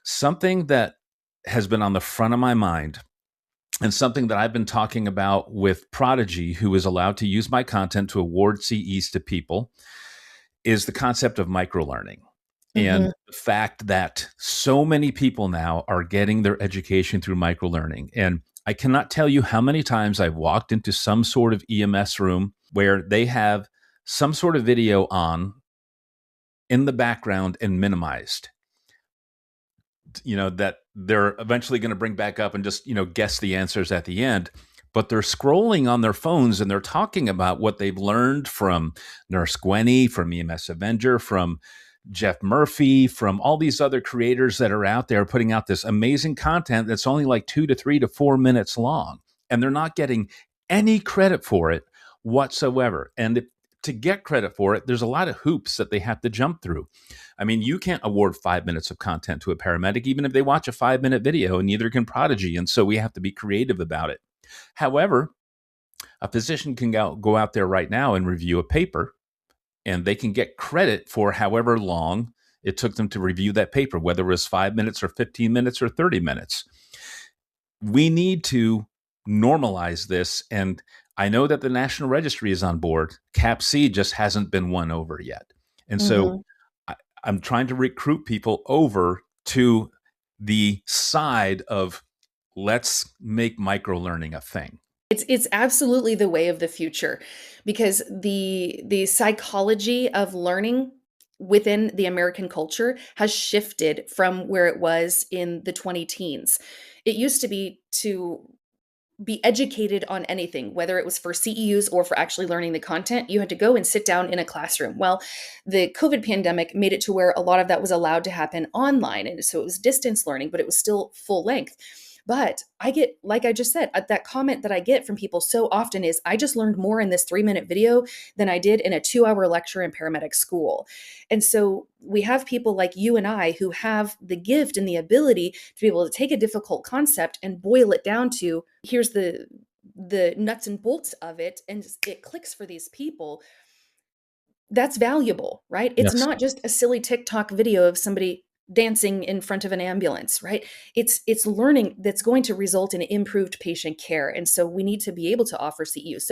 Something that has been on the front of my mind and something that I've been talking about with Prodigy, who is allowed to use my content to award CEs to people, is the concept of microlearning. And Hmm. the fact that so many people now are getting their education through microlearning. And I cannot tell you how many times I've walked into some sort of EMS room where they have some sort of video on in the background and minimized, that they're eventually going to bring back up and just, guess the answers at the end. But they're scrolling on their phones and they're talking about what they've learned from Nurse Gwenny, from EMS Avenger, from Jeff Murphy, from all these other creators that are out there putting out this amazing content that's only like 2 to 3 to 4 minutes long. And they're not getting any credit for it whatsoever. And to get credit for it, there's a lot of hoops that they have to jump through. I mean, you can't award 5 minutes of content to a paramedic, even if they watch a 5 minute video, and neither can Prodigy. And so we have to be creative about it. However, a physician can go out there right now and review a paper, and they can get credit for however long it took them to review that paper, whether it was 5 minutes or 15 minutes or 30 minutes. We need to normalize this. And I know that the National Registry is on board. CAPC just hasn't been won over yet. And so Hmm. I'm trying to recruit people over to the side of let's make micro learning a thing. It's absolutely the way of the future because the psychology of learning within the American culture has shifted from where it was in the 20 teens. It used to be to be educated on anything, whether it was for CEUs or for actually learning the content, you had to go and sit down in a classroom. Well, the COVID pandemic made it to where a lot of that was allowed to happen online. And so it was distance learning, but it was still full length. But I get, like I just said, that comment that I get from people so often is, I just learned more in this 3 minute video than I did in a 2 hour lecture in paramedic school. And so we have people like you and I who have the gift and the ability to be able to take a difficult concept and boil it down to, here's the nuts and bolts of it, and it clicks for these people. That's valuable, right? It's Yes. not just a silly TikTok video of somebody dancing in front of an ambulance, right? It's learning that's going to result in improved patient care. And so we need to be able to offer CEUs.